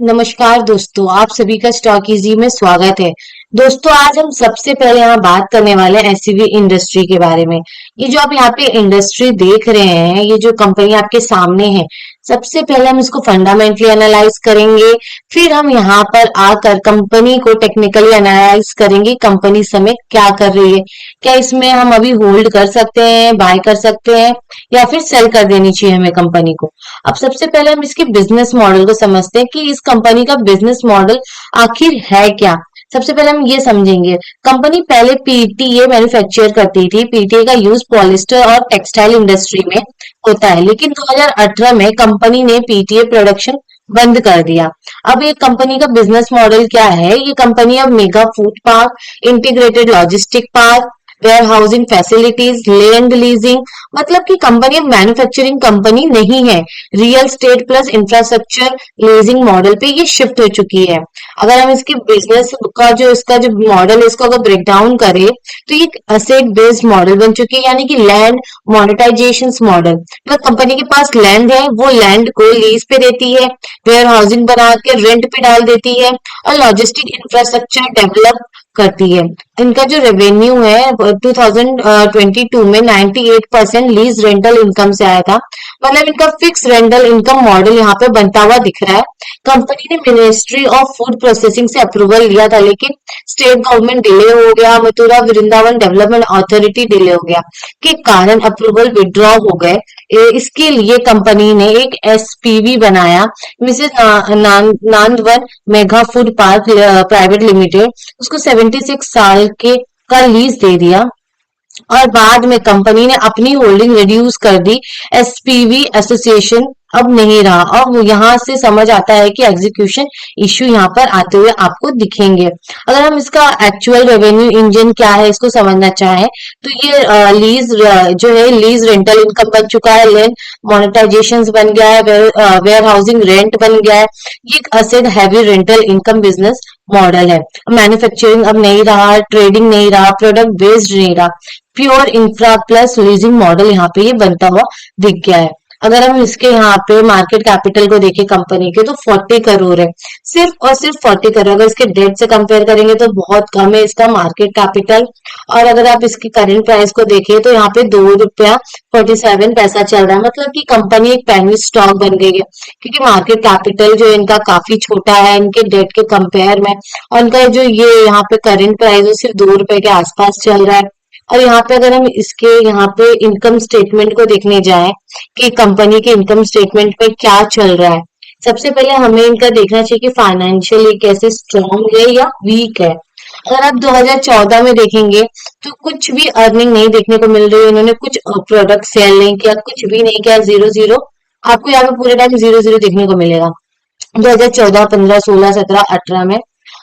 नमस्कार दोस्तों, आप सभी का स्टॉक इजी में स्वागत है। दोस्तों, आज हम सबसे पहले यहाँ बात करने वाले हैं एससीवी इंडस्ट्री के बारे में। ये जो आप यहाँ पे इंडस्ट्री देख रहे हैं, ये जो कंपनी आपके सामने है, सबसे पहले हम इसको फंडामेंटली एनालाइज करेंगे। फिर हम यहाँ पर आकर कंपनी को टेक्निकली एनालाइज करेंगे। कंपनी इस समय क्या कर रही है, क्या इसमें हम अभी होल्ड कर सकते हैं, बाय कर सकते हैं, या फिर सेल कर देनी चाहिए हमें कंपनी को। अब सबसे पहले हम इसके बिजनेस मॉडल को समझते हैं कि इस कंपनी का बिजनेस मॉडल आखिर है क्या। सबसे पहले हम ये समझेंगे, कंपनी पहले पीटीए मैन्युफैक्चर करती थी। पीटीए का यूज पॉलिस्टर और टेक्सटाइल इंडस्ट्री में होता है, लेकिन 2018 में कंपनी ने पीटीए प्रोडक्शन बंद कर दिया। अब ये कंपनी का बिजनेस मॉडल क्या है, ये कंपनी अब mega food park, integrated logistic park, warehousing facilities, land leasing, मतलब कि कंपनी अब मैन्युफैक्चरिंग कंपनी नहीं है। Real estate plus infrastructure leasing model पे ये शिफ्ट हो चुकी है। अगर हम इसकी बिजनेस का जो इसका जो मॉडल है, इसको अगर ब्रेक डाउन करें तो ये असेट बेस्ड मॉडल बन चुकी है, यानी कि लैंड मोनेटाइजेशन मॉडल। मतलब कंपनी के पास लैंड है, वो लैंड को लीज पे देती है, वेयर हाउसिंग बना के रेंट पे डाल देती है और लॉजिस्टिक इंफ्रास्ट्रक्चर डेवलप करती है। इनका जो रेवेन्यू है 2022 में 98% लीज रेंटल इनकम से आया था। मतलब इनका फिक्स रेंटल इनकम मॉडल यहाँ पे बनता हुआ दिख रहा है। कंपनी ने मिनिस्ट्री ऑफ फूड प्रोसेसिंग से अप्रूवल लिया था, लेकिन स्टेट गवर्नमेंट डिले हो गया, Mathura Vrindavan development authority delay हो गया के कारण अप्रूवल विड्रॉ हो गए। इसके लिए कंपनी ने एक एसपीवी बनाया, Mrs Nandavan mega food park private limited. उसको 76 साल के का लीज दे दिया और बाद में कंपनी ने अपनी होल्डिंग रिड्यूस कर दी। एसपीवी एसोसिएशन अब नहीं रहा। और यहाँ से समझ आता है कि एग्जीक्यूशन इश्यू यहाँ पर आते हुए आपको दिखेंगे। अगर हम इसका एक्चुअल रेवेन्यू इंजन क्या है इसको समझना चाहें तो ये लीज जो है लीज रेंटल इनकम बन चुका है, लैंड मोनेटाइजेशन बन गया है, वेयर हाउसिंग रेंट बन गया है। ये एक asset heavy rental income business model है। मैन्युफैक्चरिंग अब नहीं रहा, ट्रेडिंग नहीं रहा, प्रोडक्ट बेस्ड नहीं रहा, pure infra plus leasing model यहाँ पे ये बनता हुआ दिख गया है। अगर हम इसके यहाँ पे मार्केट कैपिटल को देखें कंपनी के, तो 40 करोड़ है, सिर्फ और सिर्फ 40 करोड़। अगर इसके डेट से कंपेयर करेंगे तो बहुत कम है इसका मार्केट कैपिटल। और अगर आप इसकी करंट प्राइस को देखें तो यहाँ पे ₹2.47 चल रहा है। मतलब कि कंपनी एक पैनी स्टॉक बन गई है, क्योंकि मार्केट कैपिटल जो है इनका काफी छोटा है इनके डेट के कंपेयर में। और इनका जो ये यहाँ पे करंट प्राइस है सिर्फ ₹2 के आसपास चल रहा है। और यहाँ पे अगर हम इसके यहाँ पे इनकम स्टेटमेंट को देखने जाएं कि कंपनी के इनकम स्टेटमेंट में क्या चल रहा है, सबसे पहले हमें इनका देखना चाहिए कि फाइनेंशियली कैसे स्ट्रॉन्ग है या वीक है। अगर आप 2014 में देखेंगे तो कुछ भी अर्निंग नहीं देखने को मिल रही है। इन्होंने कुछ प्रोडक्ट सेल नहीं किया, कुछ भी नहीं किया, जीरो जीरो। आपको यहाँ पे पूरे टाइम जीरो जीरो देखने को मिलेगा 2014, 15, 16, 17, 18 में।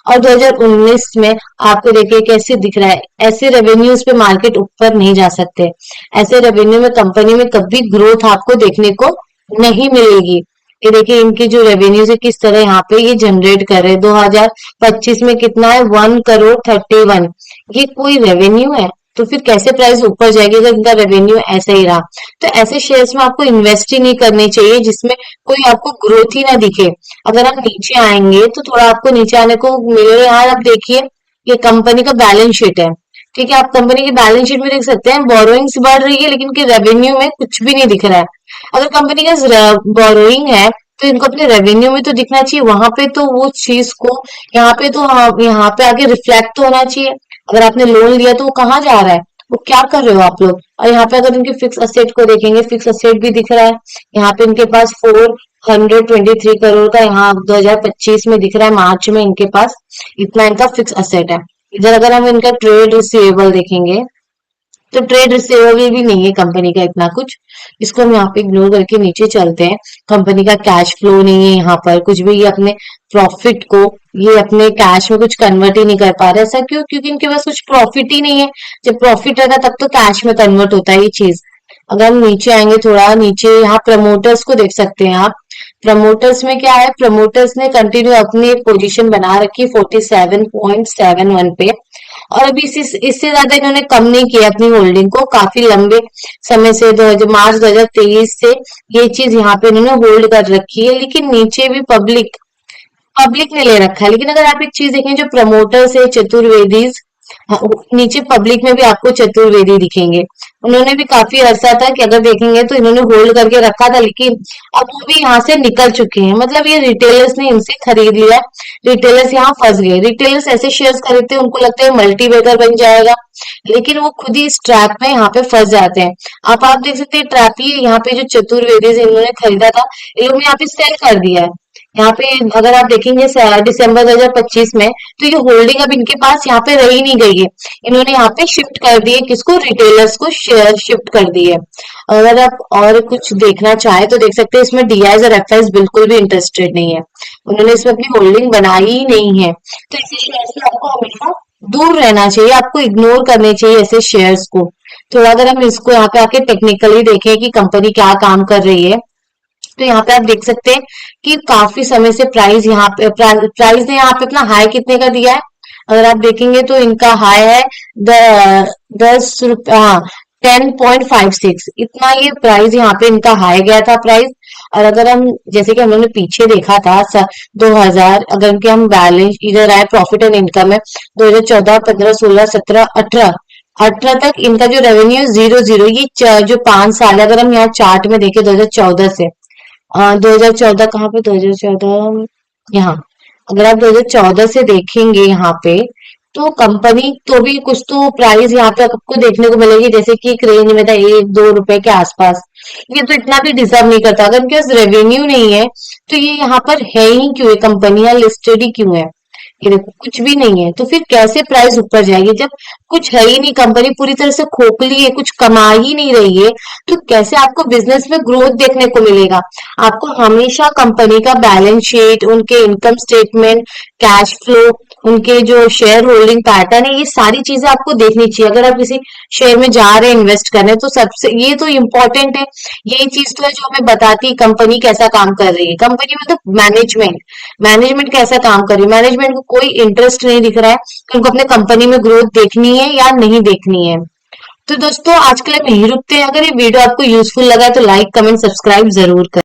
और 2019 में आपको देखिए कैसे दिख रहा है। ऐसे रेवेन्यूज पे मार्केट ऊपर नहीं जा सकते। ऐसे रेवेन्यू में कंपनी में कभी ग्रोथ आपको देखने को नहीं मिलेगी। ये देखिए इनकी जो रेवेन्यूज है किस तरह यहाँ पे ये जनरेट कर रहे हैं। 2025 में कितना है, 1 करोड़ 31। ये कोई रेवेन्यू है? तो फिर कैसे प्राइस ऊपर जाएगी अगर इनका रेवेन्यू ऐसा ही रहा। तो ऐसे शेयर्स में आपको इन्वेस्ट ही नहीं करनी चाहिए जिसमें कोई आपको ग्रोथ ही ना दिखे। अगर हम नीचे आएंगे तो थोड़ा आपको नीचे आने को मिलेगा। यार आप देखिए ये कंपनी का बैलेंस शीट है, ठीक है। आप कंपनी की बैलेंस शीट में देख सकते हैं बोरोइंग्स बढ़ रही है, लेकिन के रेवेन्यू में कुछ भी नहीं दिख रहा है। अगर कंपनी का बोरोइंग है तो इनको अपने रेवेन्यू में तो दिखना चाहिए, वहां पे तो वो चीज को यहाँ पे तो यहाँ पे आगे रिफ्लेक्ट तो होना चाहिए। अगर आपने लोन लिया तो वो कहाँ जा रहा है, वो क्या कर रहे हो आप लोग। और यहाँ पे अगर इनके फिक्स असेट को देखेंगे, फिक्स असेट भी दिख रहा है। यहाँ पे इनके पास 423 करोड़ का यहाँ 2025 में दिख रहा है, मार्च में इनके पास इतना इनका फिक्स असेट है। इधर अगर हम इनका ट्रेड रिसीवेबल देखेंगे तो ट्रेड रिसीवेबल भी नहीं है कंपनी का इतना कुछ। इसको हम यहाँ पे इग्नोर करके नीचे चलते हैं। कंपनी का कैश फ्लो नहीं है यहाँ पर कुछ भी। ये अपने प्रॉफिट को ये अपने कैश में कुछ कन्वर्ट ही नहीं कर पा रहे। ऐसा क्यों? क्योंकि इनके पास कुछ प्रॉफिट ही नहीं है। जब प्रॉफिट रहेगा तब तो कैश में कन्वर्ट होता है ये चीज। अगर हम नीचे आएंगे, थोड़ा नीचे, यहाँ प्रमोटर्स को देख सकते हैं आप। प्रमोटर्स में क्या है, प्रमोटर्स ने कंटिन्यू अपनी पोजीशन बना रखी 47.71 पे। और अभी इससे ज्यादा इन्होंने कम नहीं किया अपनी होल्डिंग को। काफी लंबे समय से मार्च 2023 से ये चीज यहाँ पे इन्होंने होल्ड कर रखी है। लेकिन नीचे भी पब्लिक ने ले रखा है। लेकिन अगर आप एक चीज देखें, जो प्रमोटर्स है चतुर्वेदी, हाँ, नीचे पब्लिक में भी आपको चतुर्वेदी दिखेंगे। उन्होंने भी काफी अरसा तक अगर देखेंगे तो इन्होंने होल्ड करके रखा था, लेकिन अब वो भी यहाँ से निकल चुके हैं। मतलब ये रिटेलर्स ने इनसे खरीद लिया, रिटेलर्स यहाँ फंस गए। रिटेलर्स ऐसे शेयर्स खरीदते हैं, उनको लगता है मल्टी बैगर बन जाएगा, लेकिन वो खुद ही इस ट्रैप में यहाँ पे फंस जाते हैं। आप देख सकते हैं ट्रैप ही यहाँ पे जो चतुर्वेदी से इन्होंने खरीदा था, इन लोगों ने यहाँ पे सेल कर दिया है। यहाँ पे अगर आप देखेंगे दिसंबर 2025 में, तो ये होल्डिंग अब इनके पास यहाँ पे रही नहीं गई है। इन्होंने यहाँ पे शिफ्ट कर दिए, किसको, रिटेलर्स को शेयर शिफ्ट कर दिए। अगर आप और कुछ देखना चाहे तो देख सकते हैं, इसमें डीआईज और एफआईज बिल्कुल भी इंटरेस्टेड नहीं है, उन्होंने इसमें अपनी होल्डिंग बनाई ही नहीं है। तो ऐसे शेयर से आपको हमेशा दूर रहना चाहिए, आपको इग्नोर करने चाहिए ऐसे शेयर्स को। थोड़ा अगर हम इसको यहाँ पे आके टेक्निकली देखें कि कंपनी क्या काम कर रही है, तो यहाँ पे आप देख सकते हैं कि काफी समय से प्राइस यहाँ पे प्राइस ने यहाँ पे अपना हाई कितने का दिया है। अगर आप देखेंगे तो इनका हाई है 10 रुपया, हाँ 10.56, इतना ये प्राइस यहाँ पे इनका हाई गया था प्राइस। और अगर हम जैसे कि हम लोगों ने पीछे देखा था 2000, अगर इनके हम बैलेंस इधर आए प्रॉफिट एंड इनकम है 2014, 15, 16, 17, 18, 18 तक इनका जो रेवेन्यू 00, ये जो 5 साल है, अगर हम यहाँ चार्ट में देखें 2014 से 2014 कहाँ पे, 2014 यहाँ, अगर आप 2014 से देखेंगे यहाँ पे, तो कंपनी तो भी कुछ तो प्राइस यहाँ पे आपको देखने को मिलेगी, जैसे कि एक रेंज में था 1-2 रुपए के आसपास। ये तो इतना भी डिजर्व नहीं करता। अगर इनके पास रेवेन्यू नहीं है तो ये यहाँ पर है ही क्यों, ये कंपनियां लिस्टेड ही क्यों है। ये देखो कुछ भी नहीं है, तो फिर कैसे प्राइस ऊपर जाएगी, जब कुछ है ही नहीं, कंपनी पूरी तरह से खोखली है, कुछ कमा ही नहीं रही है, तो कैसे आपको बिजनेस में ग्रोथ देखने को मिलेगा। आपको हमेशा कंपनी का बैलेंस शीट, उनके इनकम स्टेटमेंट, कैश फ्लो, उनके जो शेयर होल्डिंग पैटर्न है, ये सारी चीजें आपको देखनी चाहिए। अगर आप किसी शेयर में जा रहे हैं इन्वेस्ट करने, तो सबसे ये तो इम्पोर्टेंट है। यही चीज तो है जो हमें बताती है कंपनी कैसा काम कर रही है। कंपनी में तो मैनेजमेंट मैनेजमेंट कैसा काम कर रही है, मैनेजमेंट को कोई इंटरेस्ट नहीं दिख रहा है कि उनको अपने कंपनी में ग्रोथ देखनी है या नहीं देखनी है। तो दोस्तों आज के लिए हम यही रुकते हैं। अगर ये वीडियो आपको यूजफुल लगा है तो लाइक, कमेंट, सब्सक्राइब जरूर करें।